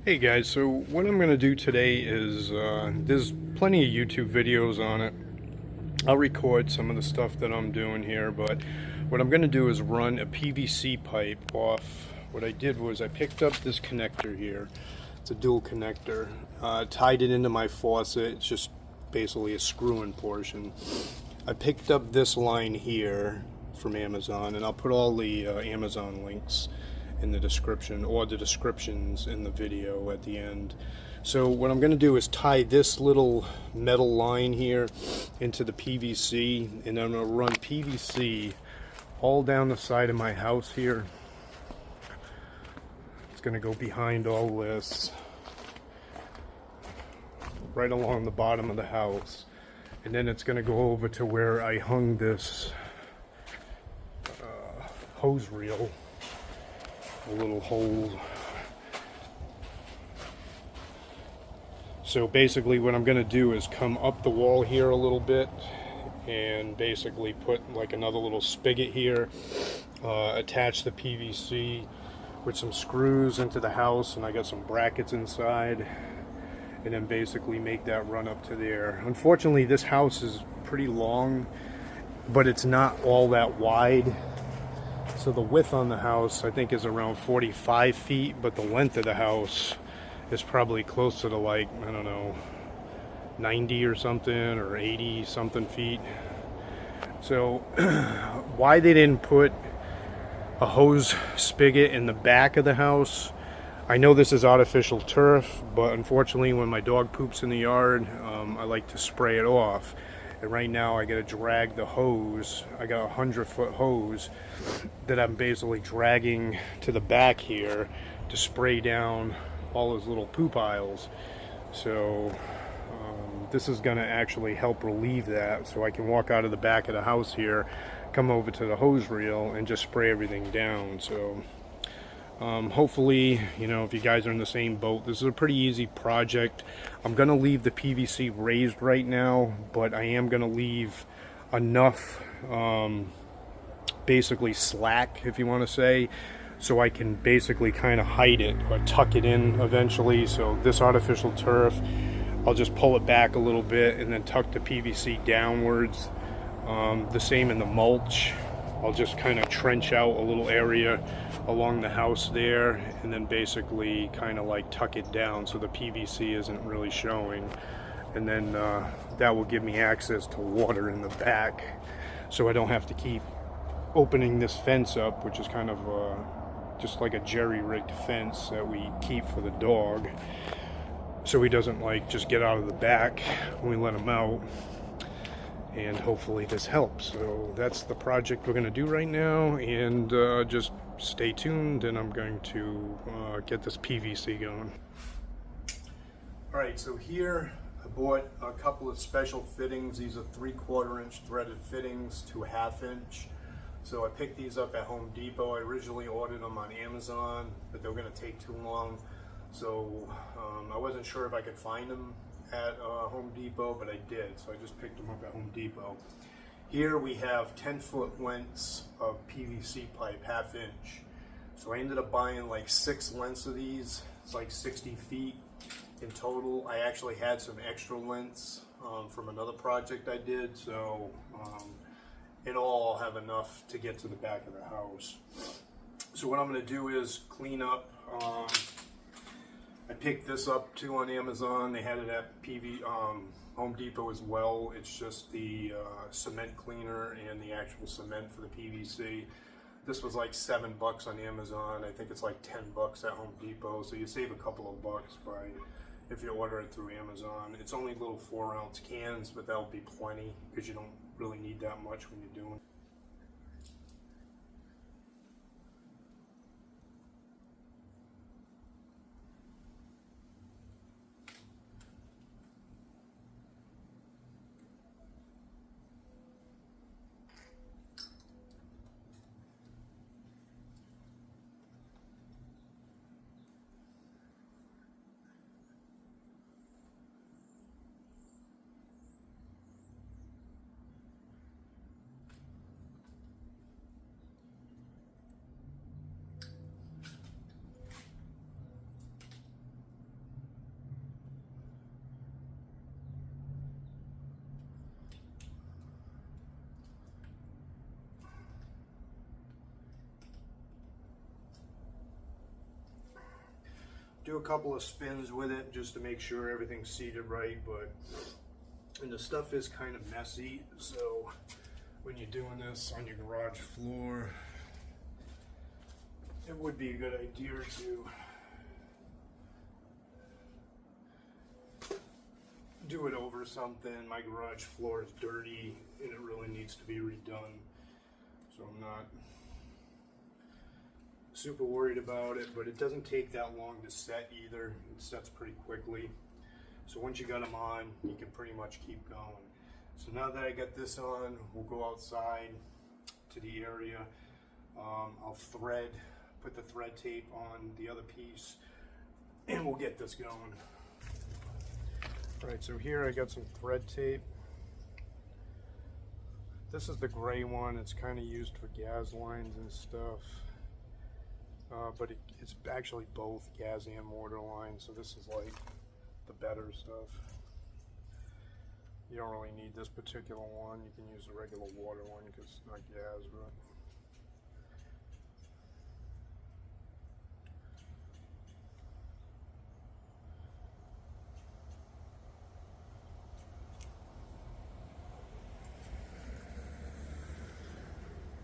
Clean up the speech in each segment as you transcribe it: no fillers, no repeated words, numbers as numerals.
Hey guys, so what I'm going to do today is, there's plenty of YouTube videos on it. I'll record some of the stuff that I'm doing here, but what I'm going to do is run a PVC pipe off. What I did was I picked up this connector here. It's a dual connector. Tied it into my faucet. It's just basically a screw-in portion. I picked up this line here from Amazon, and I'll put all the Amazon links in the description, or the descriptions in the video at the end. So what I'm going to do is tie this little metal line here into the PVC, and I'm going to run PVC all down the side of my house here. It's going to go behind all this, right along the bottom of the house, and then it's going to go over to where I hung this hose reel, a little hole. So basically what I'm going to do is come up the wall here a little bit and basically put like another little spigot here, attach the PVC with some screws into the house, and I got some brackets inside, and then basically make that run up to there. Unfortunately, this house is pretty long, but it's not all that wide. So the width on the house I think is around 45 feet, but the length of the house is probably closer to, like, I don't know, 90 or something, or 80 something feet. So why they didn't put a hose spigot in the back of the house, I know this is artificial turf, but unfortunately when my dog poops in the yard, I like to spray it off. And right now I got to drag the hose. I got a 100-foot hose that I'm basically dragging to the back here to spray down all those little poop aisles. So this is going to actually help relieve that, so I can walk out of the back of the house here, come over to the hose reel, and just spray everything down. So hopefully, you know, if you guys are in the same boat, this is a pretty easy project. I'm going to leave the PVC raised right now, but I am going to leave enough basically slack, if you want to say, so I can basically kind of hide it or tuck it in eventually. So this artificial turf, I'll just pull it back a little bit and then tuck the PVC downwards. The same in the mulch. I'll just kind of trench out a little area along the house there, and then basically kind of like tuck it down so the PVC isn't really showing, and then that will give me access to water in the back, so I don't have to keep opening this fence up, which is kind of just like a jerry-rigged fence that we keep for the dog, so he doesn't like just get out of the back when we let him out. And hopefully this helps. So that's the project we're going to do right now, and just stay tuned, and I'm going to get this PVC going. Alright, so here I bought a couple of special fittings. These are 3/4 inch threaded fittings to 1/2 inch. So I picked these up at Home Depot. I originally ordered them on Amazon, but they were going to take too long. So I wasn't sure if I could find them at Home Depot, but I did, so I just picked them up at Home Depot. Here we have 10-foot lengths of PVC pipe, 1/2 inch. So I ended up buying like 6 lengths of these. It's like 60 feet in total. I actually had some extra lengths from another project I did, so in all I'll have enough to get to the back of the house. So what I'm going to do is clean up. I picked this up too on Amazon. They had it at Home Depot as well. It's just the cement cleaner and the actual cement for the PVC. This was like $7 on Amazon. I think it's like $10 at Home Depot. So you save a couple of bucks by if you order it through Amazon. It's only little 4-ounce cans, but that'll be plenty because you don't really need that much when you're doing it. do a couple of spins with it just to make sure everything's seated right, and the stuff is kind of messy, so when you're doing this on your garage floor, it would be a good idea to do it over something. My garage floor is dirty and it really needs to be redone, so I'm not super worried about it, but it doesn't take that long to set either. It sets pretty quickly, so once you got them on, you can pretty much keep going. So now that I got this on, we'll go outside to the area. I'll put the thread tape on the other piece, and we'll get this going. All right, so here I got some thread tape. This is the gray one. It's kind of used for gas lines and stuff, but it's actually both gas and water lines, so this is like the better stuff. You don't really need this particular one. You can use the regular water one because it's not gas, but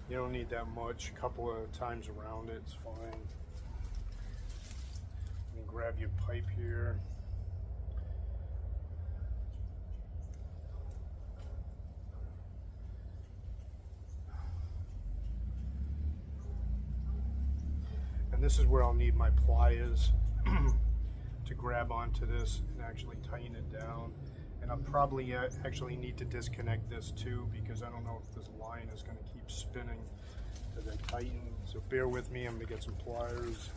you don't need that much. A couple of times around it, it's fine. You can grab your pipe here. And this is where I'll need my pliers to grab onto this and actually tighten it down. And I'll probably actually need to disconnect this too, because I don't know if this line is going to keep spinning to then tighten. So bear with me, I'm going to get some pliers.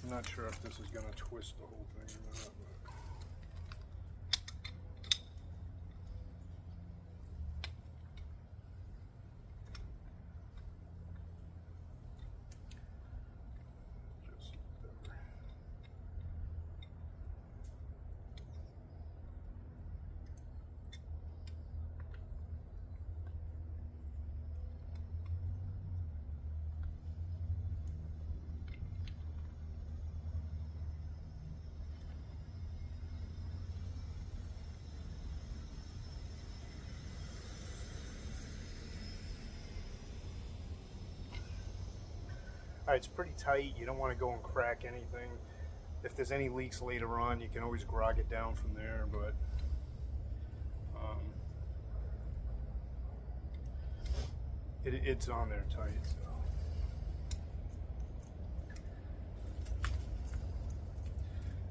I'm not sure if this is going to twist the whole thing or not. Alright, it's pretty tight. You don't want to go and crack anything. If there's any leaks later on, you can always grog it down from there, but it's on there tight. So.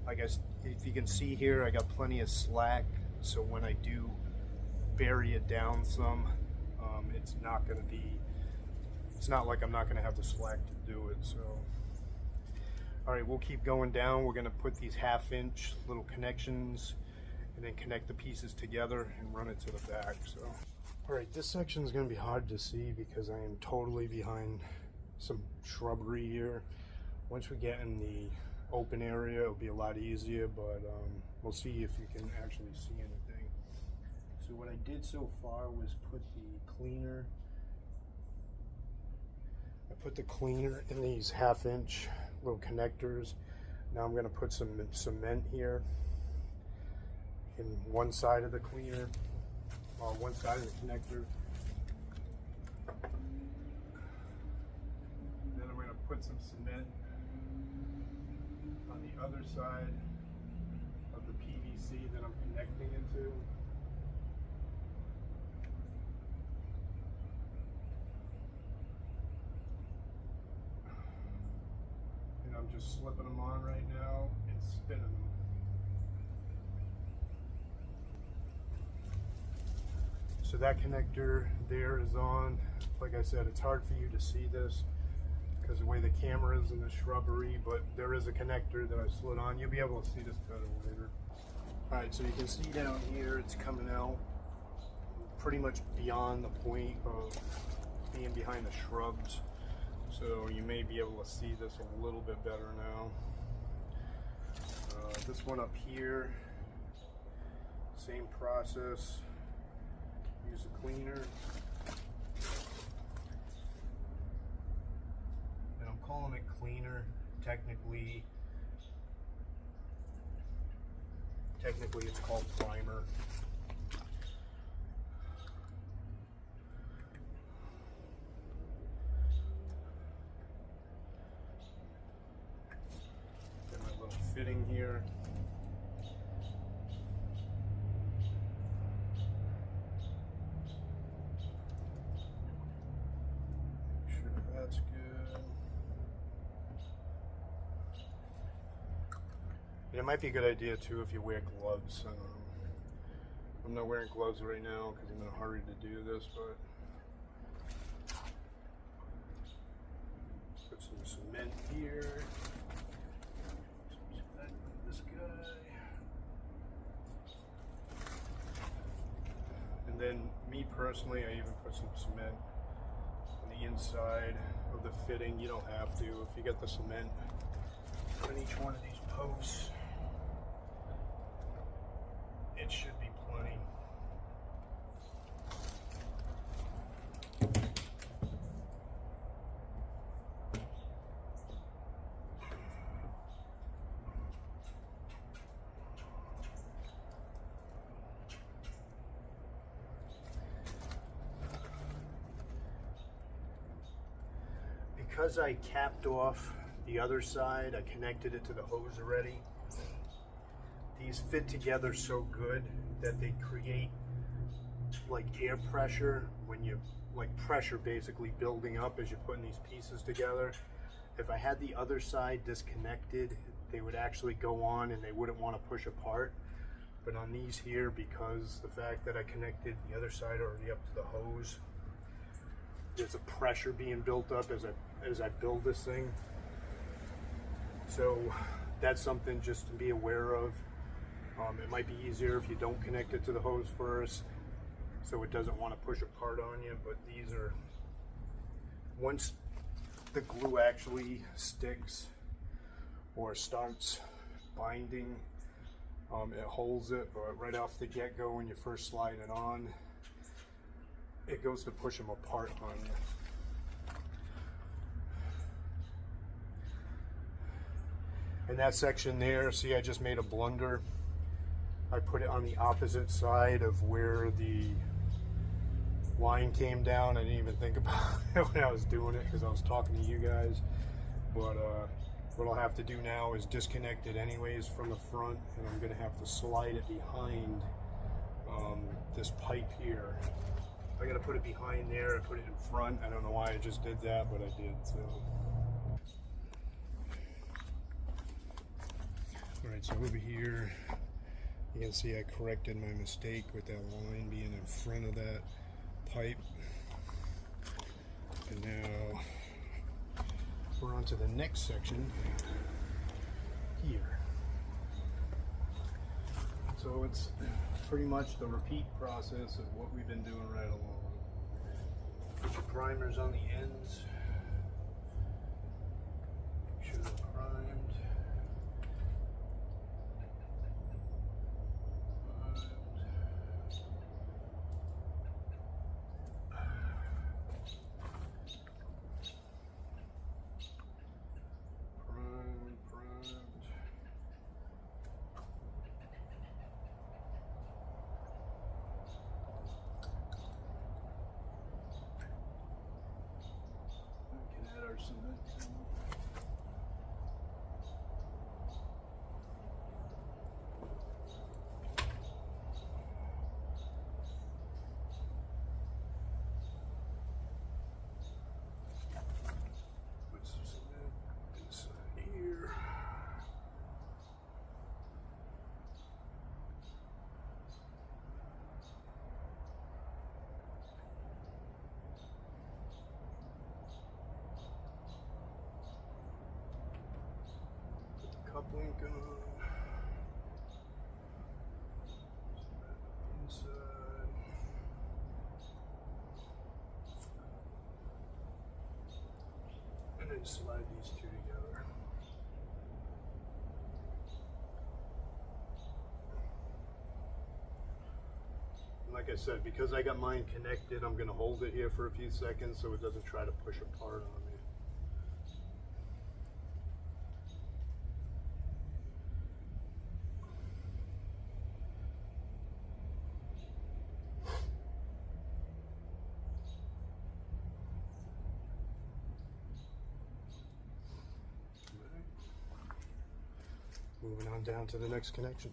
I guess if you can see here, I got plenty of slack, so when I do bury it down some, it's not going to be. It's not like I'm not going to have the slack to do it. So, all right, we'll keep going down. We're going to put these 1/2-inch little connections and then connect the pieces together and run it to the back. So, all right, this section is going to be hard to see because I am totally behind some shrubbery here. Once we get in the open area, it'll be a lot easier, but we'll see if you can actually see anything. So what I did so far was put the cleaner. I put the cleaner in these 1/2-inch little connectors. Now I'm going to put some cement here in one side of the cleaner, one side of the connector. Then I'm going to put some cement on the other side of the PVC that I'm connecting it to. I'm just slipping them on right now and spinning them. So that connector there is on. Like I said, it's hard for you to see this because the way the camera is in the shrubbery, but there is a connector that I slid on. You'll be able to see this better later. All right, so you can see down here, it's coming out pretty much beyond the point of being behind the shrubs. So you may be able to see this a little bit better now. This one up here, same process. Use a cleaner. calling it cleaner. Technically it's called primer. Got my little fitting here. Make sure that's good. And it might be a good idea too if you wear gloves. I'm not wearing gloves right now because I'm in a hurry to do this, but put some cement here. Some cement with this guy. And then me personally, I even put some cement on the inside of the fitting. You don't have to. If you get the cement on each one of these posts, it should be plenty. Because I capped off the other side, I connected it to the hose already. These fit together so good that they create like air pressure when you like pressure basically building up as you're putting these pieces together. If I had the other side disconnected, they would actually go on and they wouldn't want to push apart. But on these here, because the fact that I connected the other side already up to the hose, there's a pressure being built up as I build this thing. So that's something just to be aware of. It might be easier if you don't connect it to the hose first, so it doesn't want to push apart on you. But these are, once the glue actually sticks or starts binding, it holds it. But right off the get-go, when you first slide it on, it goes to push them apart on you. And that section there, see, I just made a blunder. I put it on the opposite side of where the line came down. I didn't even think about it when I was doing it because I was talking to you guys. But what I'll have to do now is disconnect it anyways from the front, and I'm gonna have to slide it behind this pipe here. I gotta put it behind there, I put it in front. I don't know why I just did that, but I did, so. All right, so over here, you can see I corrected my mistake with that line being in front of that pipe. And now we're on to the next section here. So it's pretty much the repeat process of what we've been doing right along. Put your primers on the ends. Make sure they're primed. Our cement. Put some cement inside here. Coupling gun. Inside. And then slide these two together. And like I said, because I got mine connected, I'm going to hold it here for a few seconds so it doesn't try to push apart on me. Moving on down to the next connection.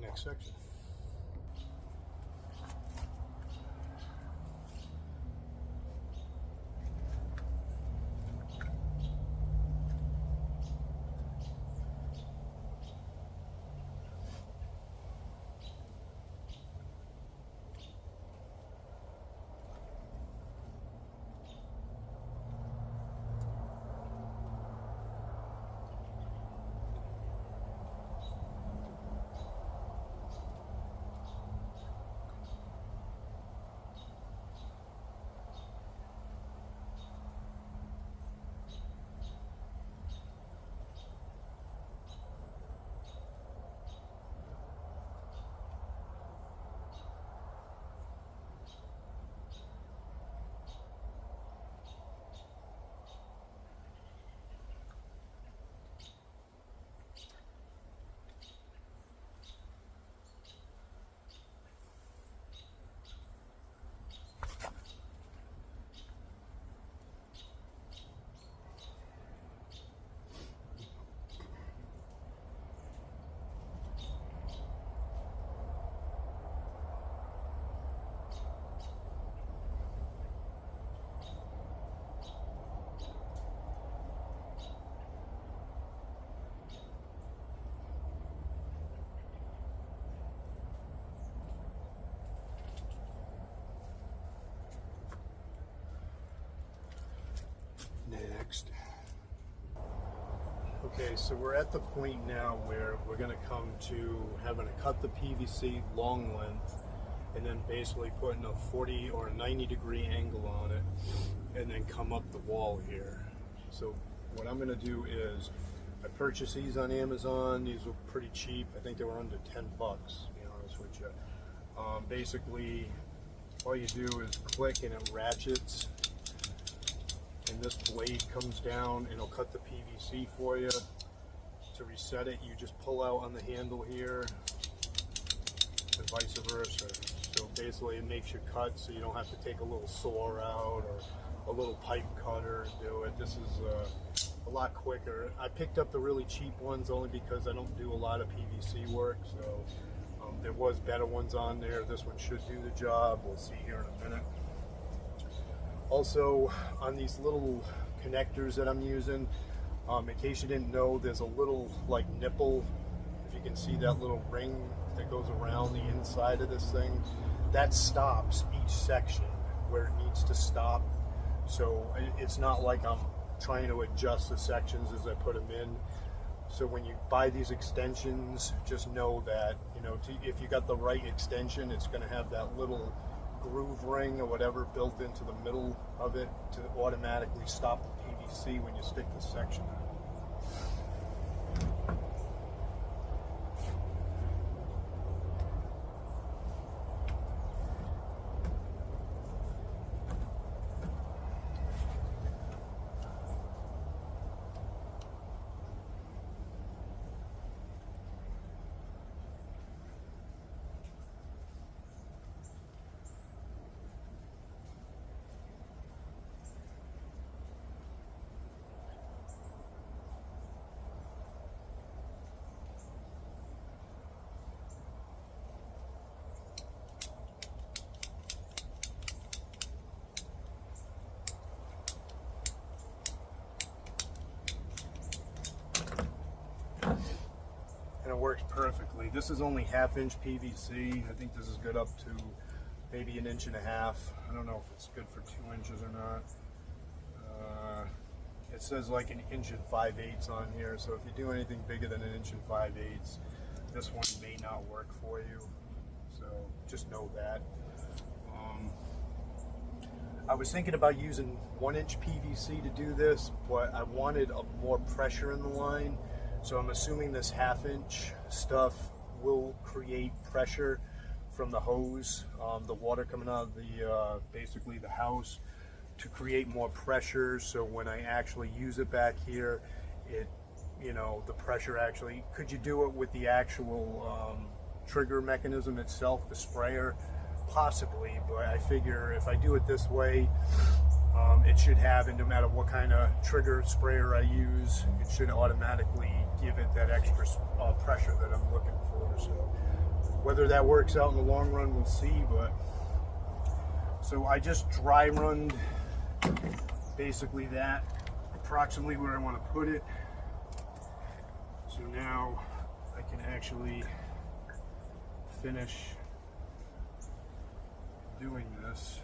Next section. Next. Okay, so we're at the point now where we're going to come to having to cut the PVC long length and then basically putting a 40 or a 90 degree angle on it and then come up the wall here. So what I'm going to do is, I purchased these on Amazon. These were pretty cheap. I think they were under 10 bucks, to be honest with you. Basically, all you do is click and it ratchets, and this blade comes down and it'll cut the PVC for you. To reset it, you just pull out on the handle here and vice versa. So basically it makes you cut so you don't have to take a little saw out or a little pipe cutter to do it. This is a lot quicker. I picked up the really cheap ones only because I don't do a lot of PVC work, so there was better ones on there. This one should do the job. We'll see here in a minute. Also, on these little connectors that I'm using, in case you didn't know, there's a little like nipple, if you can see that little ring that goes around the inside of this thing, that stops each section where it needs to stop. So it's not like I'm trying to adjust the sections as I put them in. So when you buy these extensions, just know that, you know, if you got the right extension, it's going to have that little groove ring or whatever built into the middle of it to automatically stop the PVC when you stick the section in. And it works perfectly. This is only 1/2 inch PVC. I think this is good up to maybe 1.5 inches. I don't know if it's good for 2 inches or not. It says like 1 5/8 inches on here, so if you do anything bigger than 1 5/8 inches, this one may not work for you. So just know that. I was thinking about using 1 inch PVC to do this, but I wanted more pressure in the line. So I'm assuming this 1/2 inch stuff will create pressure from the hose, the water coming out of the basically the house, to create more pressure. So when I actually use it back here, it, you know, the pressure actually. Could you do it with the actual trigger mechanism itself, the sprayer? Possibly, but I figure if I do it this way, it should have, and no matter what kind of trigger sprayer I use, it should automatically give it that extra pressure that I'm looking for. So whether that works out in the long run, we'll see. But so I just dry run basically that approximately where I want to put it. So now I can actually finish doing this.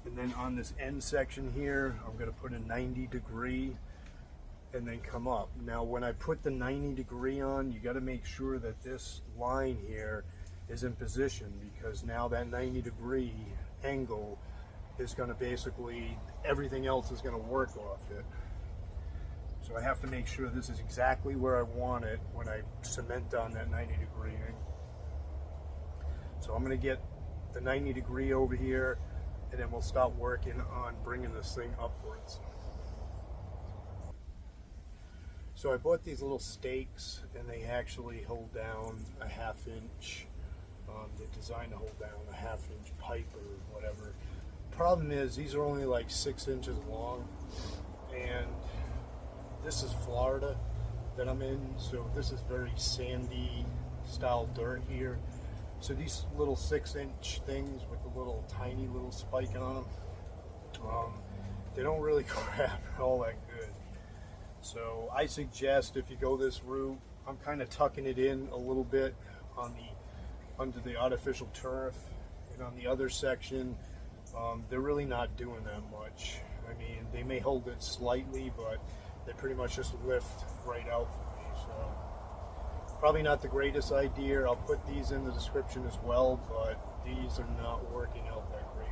And then on this end section here, I'm going to put a 90 degree and then come up. Now when I put the 90 degree on, you got to make sure that this line here is in position, because now that 90 degree angle is going to basically, everything else is going to work off it. So I have to make sure this is exactly where I want it when I cement down that 90 degree. So I'm going to get the 90 degree over here, and then we'll start working on bringing this thing upwards. So I bought these little stakes, and they actually hold down a 1/2 inch. They're designed to hold down a 1/2 inch pipe or whatever. Problem is, these are only like 6 inches long, and this is Florida that I'm in, so this is very sandy style dirt here. So these little 6-inch things with the little tiny little spike on them, they don't really grab all that good. So I suggest if you go this route, I'm kind of tucking it in a little bit on the under the artificial turf, and on the other section, they're really not doing that much. I mean, they may hold it slightly, but they pretty much just lift right out for me. So Probably not the greatest idea. I'll put these in the description as well, but these are not working out that great.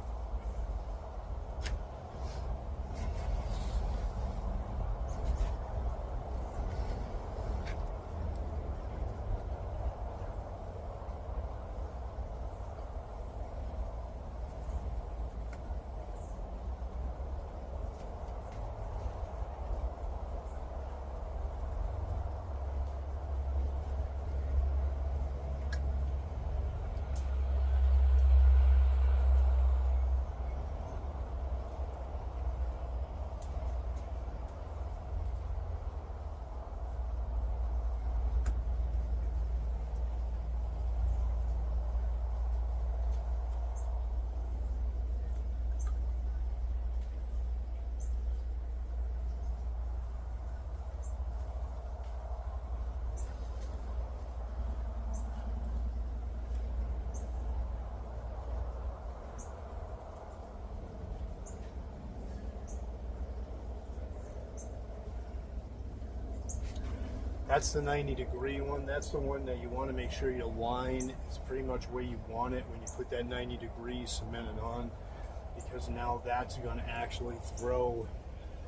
That's the 90-degree one. That's the one that you want to make sure your line is pretty much where you want it when you put that 90 degrees cemented on, because now that's going to actually throw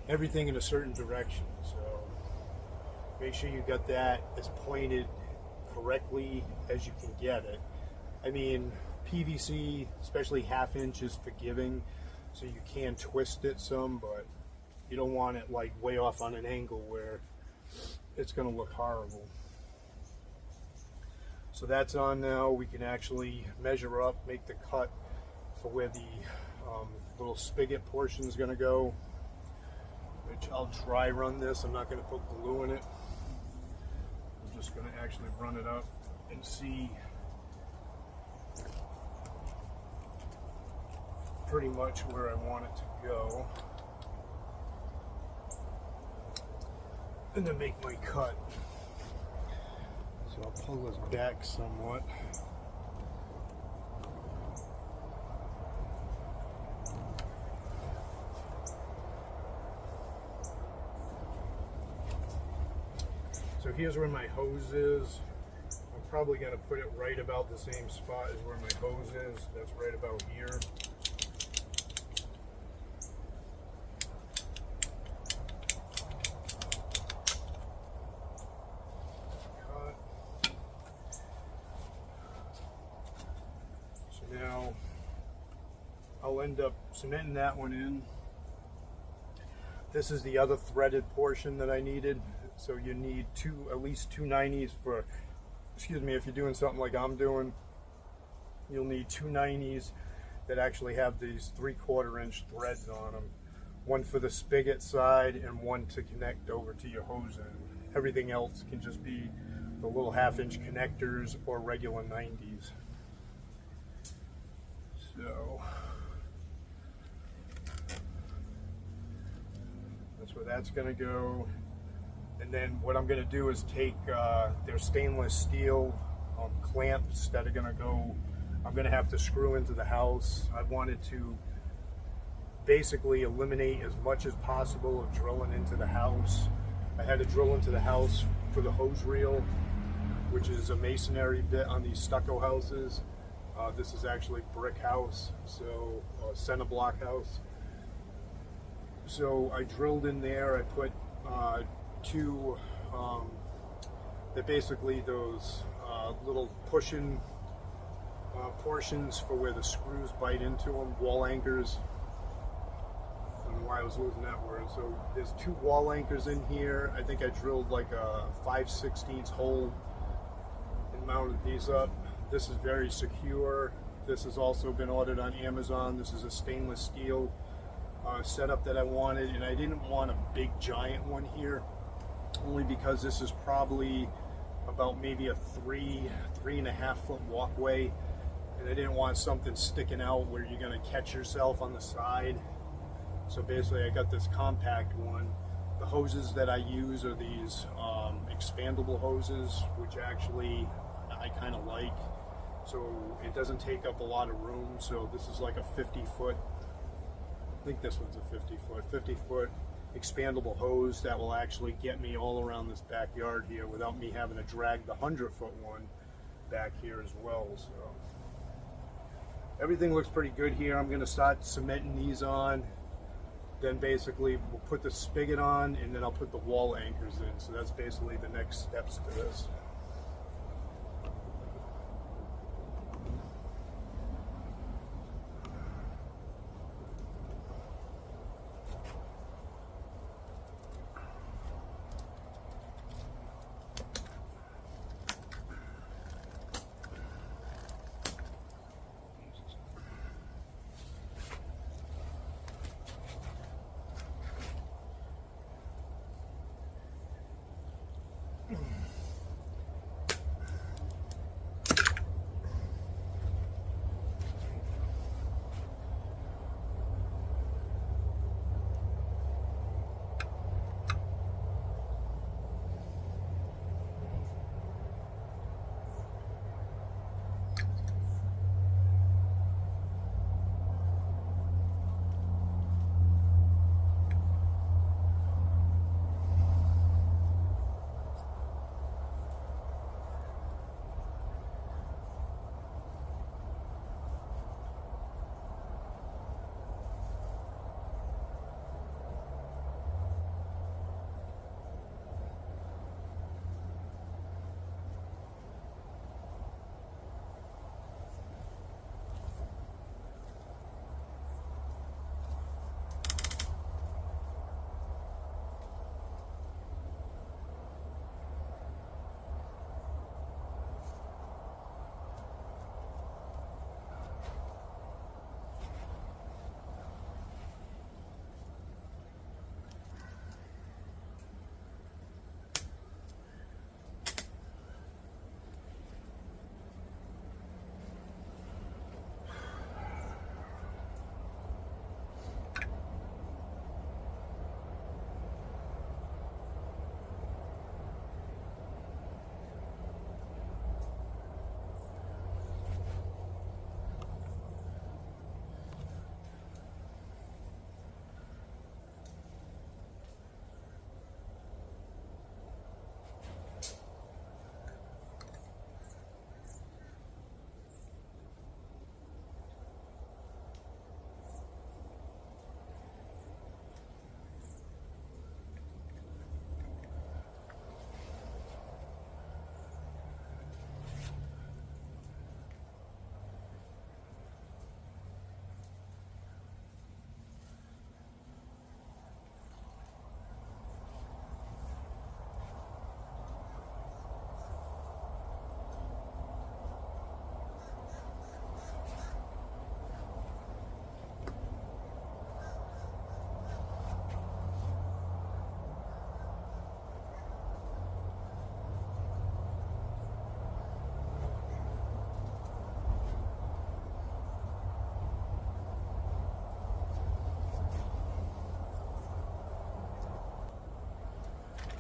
everything in a certain direction. So make sure you got that as pointed correctly as you can get it. I mean, PVC, especially half-inch, is forgiving, so you can twist it some, but you don't want it like way off on an angle where it's going to look horrible. So that's on now. We can actually measure up, make the cut for where the little spigot portion is going to go, which I'll dry run this. I'm not going to put glue in it. I'm just going to actually run it up and see pretty much where I want it to go, and then make my cut. So I'll pull this back somewhat. So here's where my hose is. I'm probably going to put it right about the same spot as where my hose is. That's right about here. Now I'll end up cementing that one in. This is the other threaded portion that I needed. So you need at least two 90s for, excuse me, if you're doing something like I'm doing, you'll need two 90s that actually have these 3/4 inch threads on them. One for the spigot side and one to connect over to your hose end. Everything else can just be the little 1/2 inch connectors or regular 90s. So that's where that's going to go. And then what I'm going to do is take their stainless steel clamps that are going to go, I'm going to have to screw into the house. I wanted to basically eliminate as much as possible of drilling into the house. I had to drill into the house for the hose reel, which is a masonry bit on these stucco houses. This is actually brick house, so center block house. So I drilled in there. I put two, they're basically those little pushing portions for where the screws bite into them, wall anchors. I don't know why I was losing that word. So there's two wall anchors in here. I think I drilled like a 5/16 hole and mounted these up. This is very secure. This has also been ordered on Amazon. This is a stainless steel setup that I wanted, and I didn't want a big giant one here, only because this is probably about maybe a 3.5 foot walkway, and I didn't want something sticking out where you're going to catch yourself on the side. So basically I got this compact one. The hoses that I use are these expandable hoses, which actually I kind of like. So it doesn't take up a lot of room. So this is like a 50 foot, I think this one's a 50 foot expandable hose that will actually get me all around this backyard here without me having to drag the 100-foot one back here as well. So everything looks pretty good here. I'm going to start cementing these on. Then basically we'll put the spigot on, and then I'll put the wall anchors in. So that's basically the next steps to this.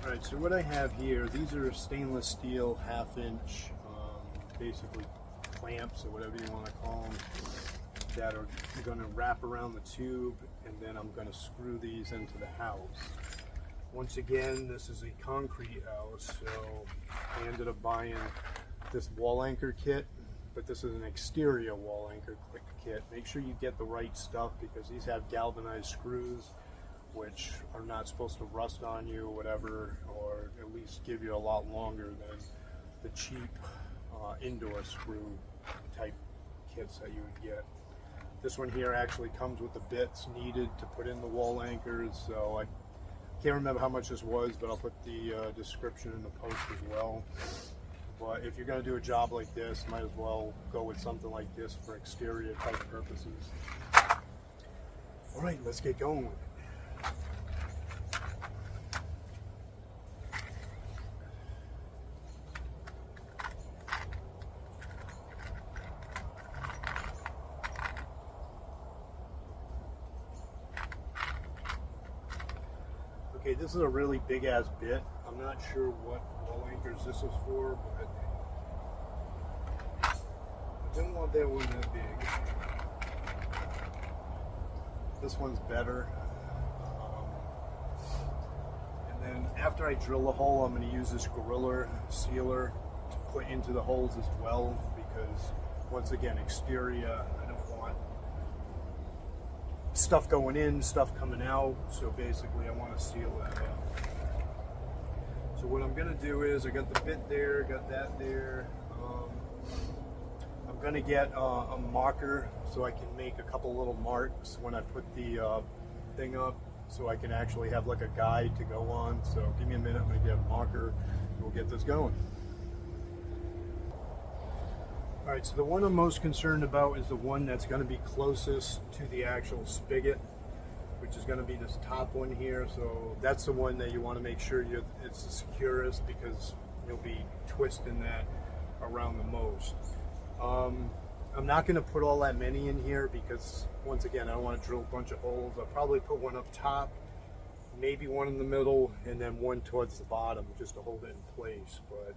Alright, so what I have here, these are stainless steel 1/2-inch, basically clamps or whatever you want to call them, that are going to wrap around the tube, and then I'm going to screw these into the house. Once again, this is a concrete house, so I ended up buying this wall anchor kit, but this is an exterior wall anchor kit. Make sure you get the right stuff because these have galvanized screws, which are not supposed to rust on you or whatever, or at least give you a lot longer than the cheap indoor screw type kits that you would get. This one here actually comes with the bits needed to put in the wall anchors, so I can't remember how much this was, but I'll put the description in the post as well. But if you're going to do a job like this, might as well go with something like this for exterior type purposes. All right, let's get going with it. Okay, this is a really big ass bit. I'm not sure what wall anchors this is for, but I didn't want that one that big. This one's better. after I drill a hole, I'm going to use this Gorilla sealer to put into the holes as well, because once again, exterior, I don't want stuff going in, stuff coming out, so basically I want to seal that up. So what I'm going to do is, I got the bit there, got that there. I'm going to get a marker so I can make a couple little marks when I put the thing up, so I can actually have like a guide to go on. So give me a minute, I'm going to get a marker and we'll get this going. Alright, so the one I'm most concerned about is the one that's going to be closest to the actual spigot, which is going to be this top one here. So that's the one that you want to make sure it's the securest, because you'll be twisting that around the most. I'm not going to put all that many in here because, once again, I don't want to drill a bunch of holes. I'll probably put one up top, maybe one in the middle, and then one towards the bottom just to hold it in place. But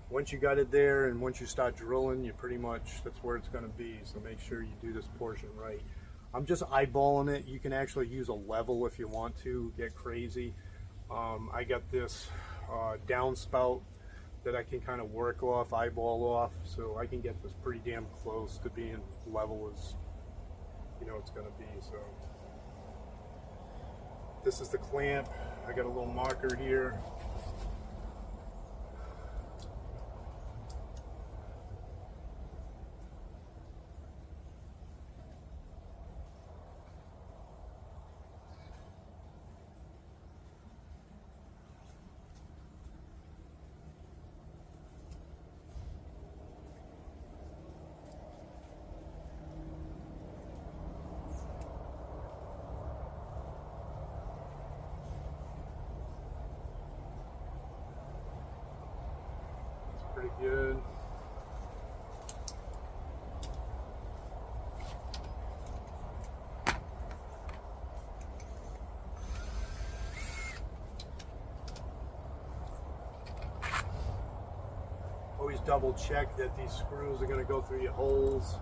once you got it there and once you start drilling, you pretty much, that's where it's going to be. So make sure you do this portion right. I'm just eyeballing it. You can actually use a level if you want to get crazy. I got this downspout that I can kind of work off, eyeball off, so I can get this pretty damn close to being level as you know it's going to be. So this is the clamp. I got a little marker here. Pretty good. Always double check that these screws are going to go through your holes,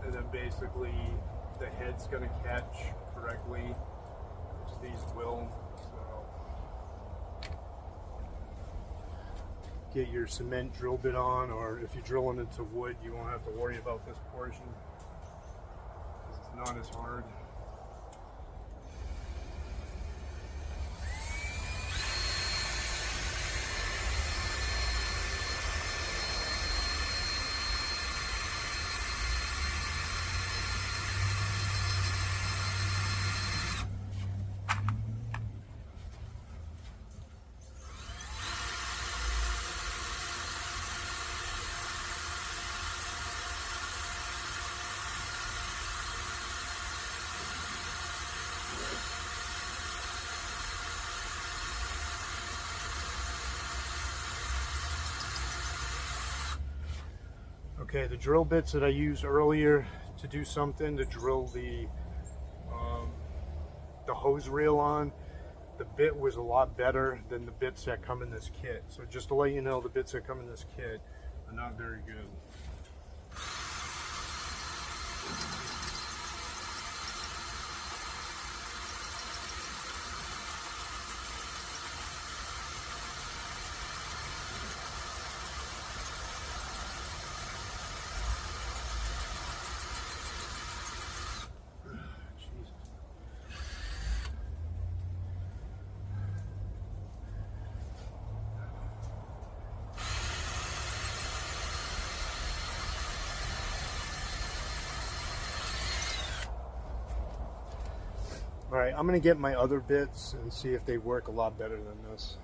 and then basically the head's going to catch correctly, which these will. Get your cement drill bit on, or if you're drilling into wood, you won't have to worry about this portion because it's not as hard. Okay, the drill bits that I used earlier to do something to drill the hose reel on, the bit was a lot better than the bits that come in this kit. So just to let you know, the bits that come in this kit are not very good. All right, I'm gonna get my other bits and see if they work a lot better than this.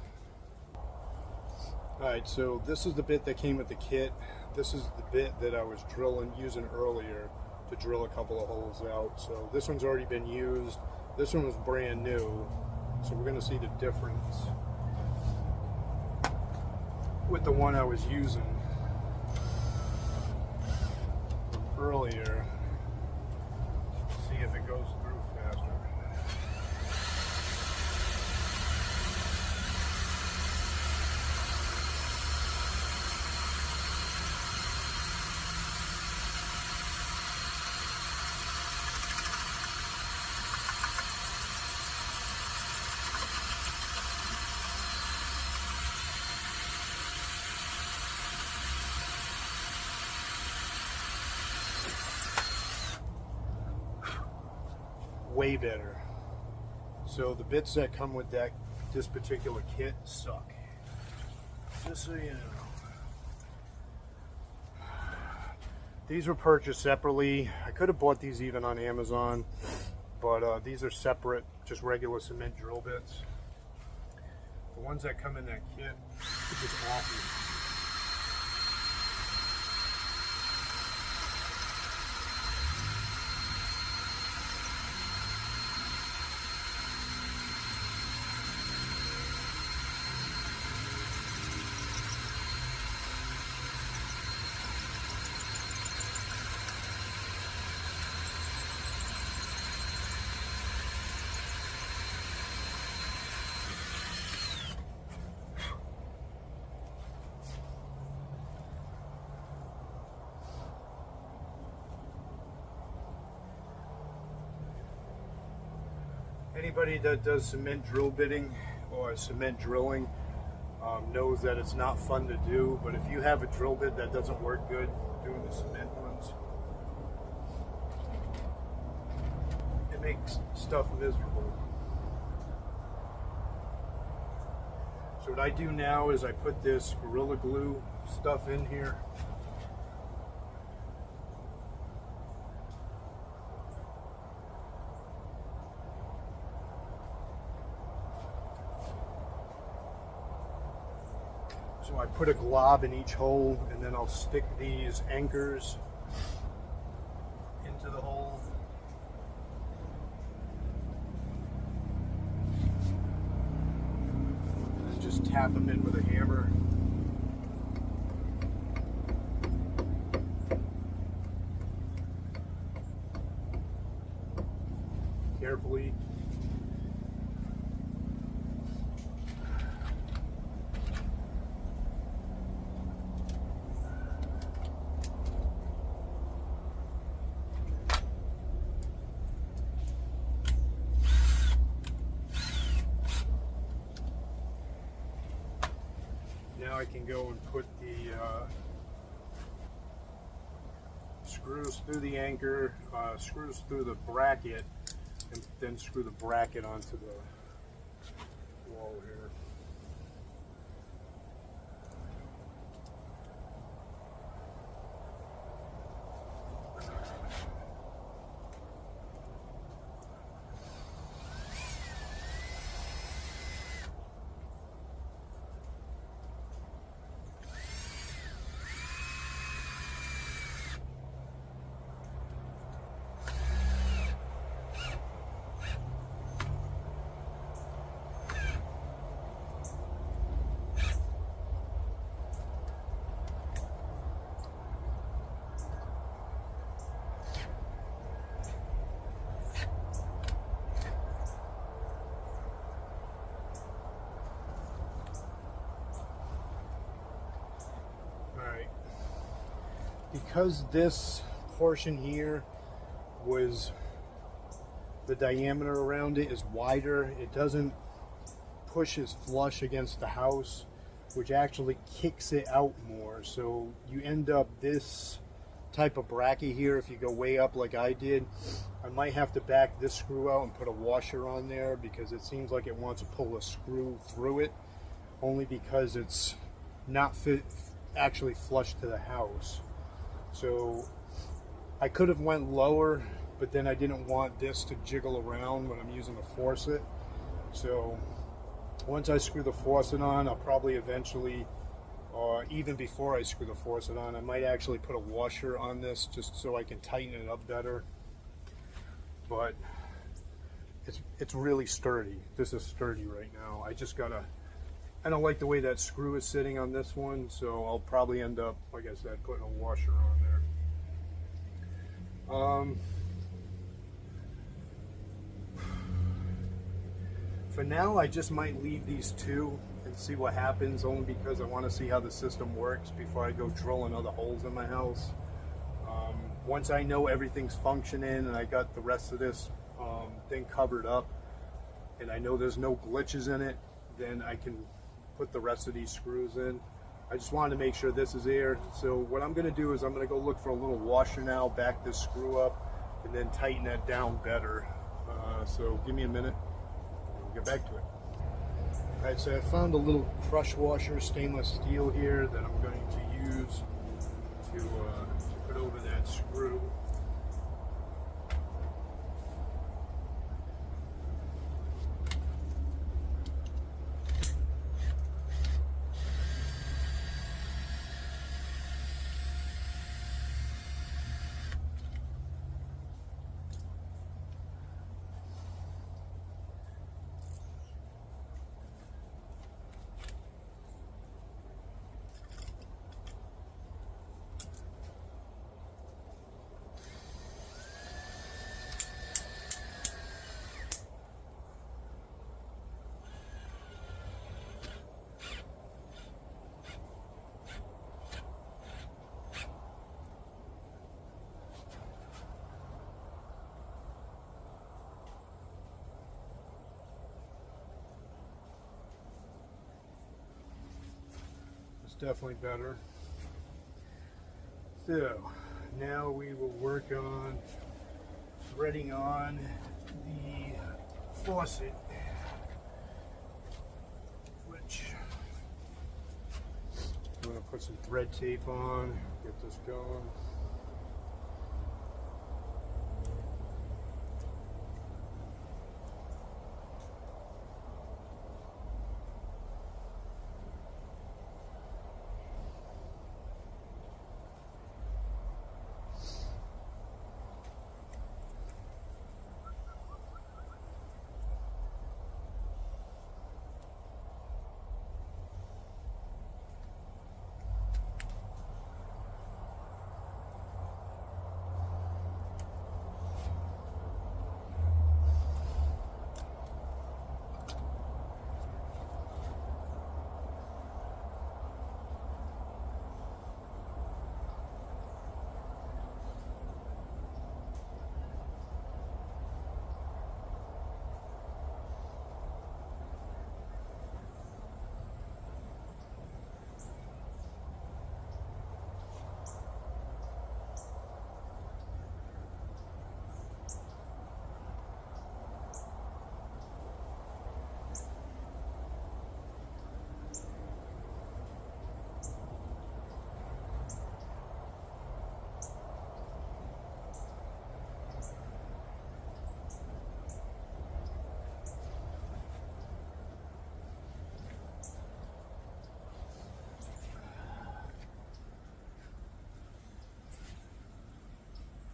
All right, so this is the bit that came with the kit. This is the bit that I was using earlier to drill a couple of holes out. So this one's already been used. This one was brand new. So we're gonna see the difference with the one I was using earlier. See if it goes through faster. way better. So the bits that come with this particular kit suck. Just so you know. These were purchased separately. I could have bought these even on Amazon, but these are separate, just regular cement drill bits. The ones that come in that kit are just awful. Anybody that does cement drill bitting or cement drilling knows that it's not fun to do, but if you have a drill bit that doesn't work good doing the cement ones, it makes stuff miserable. So what I do now is I put this Gorilla Glue stuff in here. So I put a glob in each hole, and then I'll stick these anchors into the hole. And just tap them in with a hammer. Carefully. Now I can go and put the screws through the anchor, screws through the bracket, and then screw the bracket onto the wall here. Because this portion here was, the diameter around it is wider, it doesn't push as flush against the house, which actually kicks it out more. So you end up this type of bracket here. If you go way up like I did, I might have to back this screw out and put a washer on there, because it seems like it wants to pull a screw through it, only because it's not actually flush to the house. So I could have went lower, but then I didn't want this to jiggle around when I'm using the faucet. So once I screw the faucet on, I'll probably eventually, or even before I screw the faucet on, I might actually put a washer on this just so I can tighten it up better. But it's really sturdy. This is sturdy right now. I don't like the way that screw is sitting on this one, so I'll probably end up, like I said, putting a washer on there. For now, I just might leave these two and see what happens, only because I want to see how the system works before I go drilling other holes in my house. Once I know everything's functioning and I got the rest of this thing covered up and I know there's no glitches in it, then I can put the rest of these screws in. I just wanted to make sure this is there. So what I'm going to do is I'm going to go look for a little washer now, back this screw up, and then tighten that down better. So give me a minute and we'll get back to it. Alright, so I found a little crush washer, stainless steel here, that I'm going to use to put over that screw. Definitely better. So now we will work on threading on the faucet, which I'm going to put some thread tape on, get this going.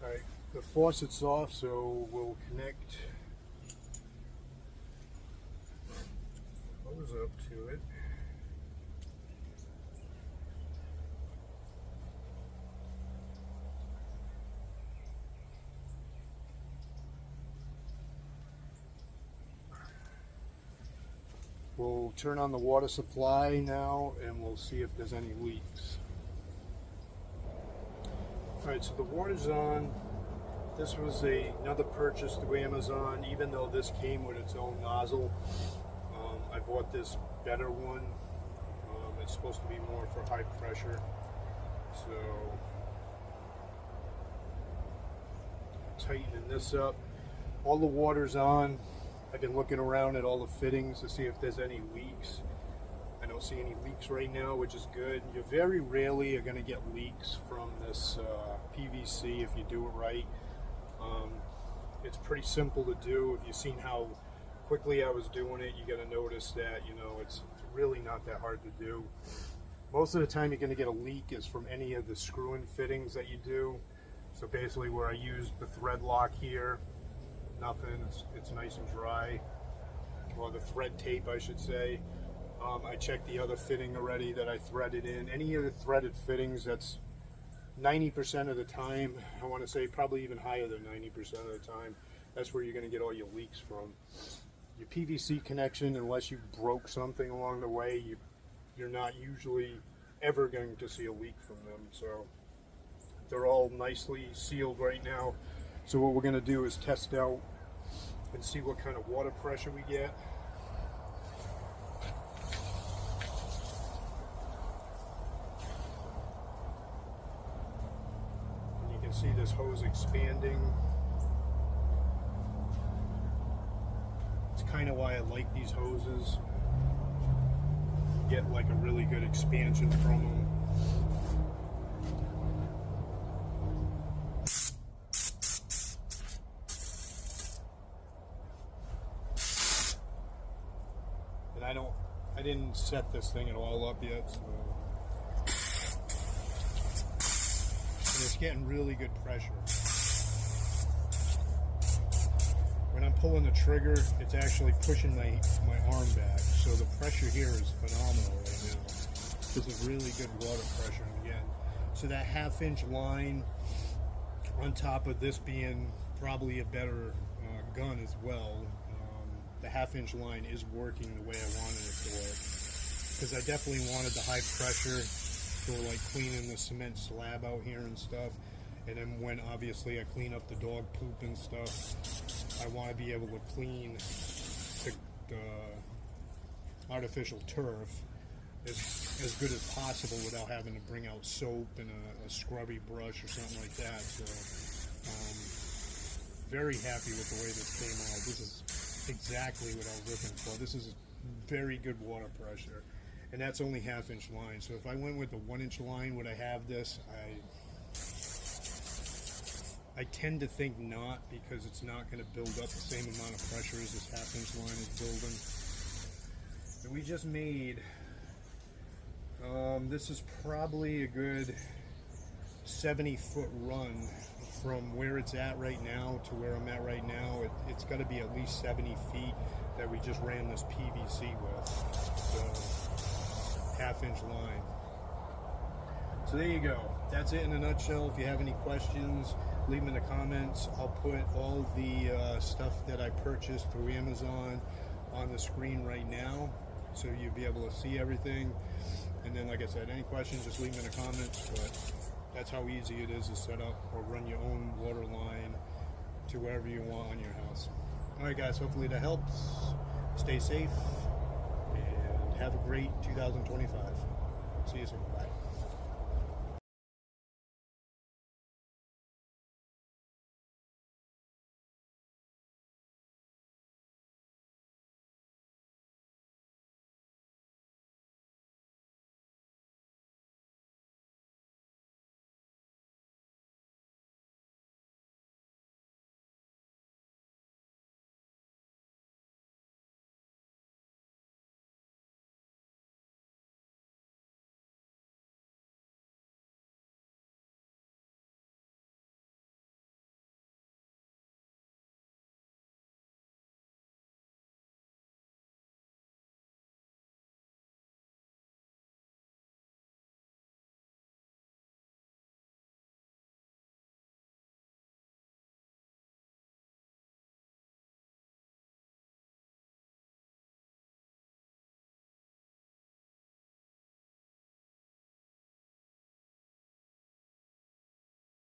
Alright, the faucet's off, so we'll connect hose up to it. We'll turn on the water supply now and we'll see if there's any leaks. Alright, so the water's on. This was another purchase through Amazon, even though this came with its own nozzle. I bought this better one. It's supposed to be more for high pressure. So, tightening this up. All the water's on. I've been looking around at all the fittings to see if there's any leaks. I don't see any leaks right now, which is good. You very rarely are going to get leaks from this PVC if you do it right. It's pretty simple to do. If you've seen how quickly I was doing it, you're going to notice that, you know, it's really not that hard to do. Most of the time you're going to get a leak is from any of the screw-in fittings that you do. So basically where I used the thread lock here, nothing, it's nice and dry. Or the thread tape, I should say. I checked the other fitting already that I threaded in. Any of the threaded fittings, that's 90% of the time, I want to say probably even higher than 90% of the time, that's where you're going to get all your leaks from. Your PVC connection, unless you broke something along the way, you're not usually ever going to see a leak from them. So they're all nicely sealed right now. So what we're going to do is test out and see what kind of water pressure we get. And you can see this hose expanding. kind of why I like these hoses. Get like a really good expansion from them. And I didn't set this thing at all up yet, so. And it's getting really good pressure. When I'm pulling the trigger, it's actually pushing my arm back. So the pressure here is phenomenal right now. This is really good water pressure. And again, so that 1/2 inch line on top of this being probably a better gun as well. The 1/2 inch line is working the way I wanted it to work. Because I definitely wanted the high pressure for like cleaning the cement slab out here and stuff. And then when obviously I clean up the dog poop and stuff, I want to be able to clean the artificial turf as good as possible without having to bring out soap and a scrubby brush or something like that. So very happy with the way this came out. This is exactly what I was looking for. This is very good water pressure, and that's only 1/2 inch line. So if I went with the 1 inch line, would I have this? I tend to think not, because it's not going to build up the same amount of pressure as this 1/2 inch line is building. And we just made, this is probably a good 70-foot run from where it's at right now to where I'm at right now. It's got to be at least 70 feet that we just ran this PVC with. So 1/2 inch line. So there you go. That's it in a nutshell. If you have any questions, leave them in the comments. I'll put all the stuff that I purchased through Amazon on the screen right now, so you'll be able to see everything. And then, like I said, any questions, just leave them in the comments. But that's how easy it is to set up or run your own water line to wherever you want on your house. All right, guys, hopefully that helps. Stay safe and have a great 2025. See you soon. Bye.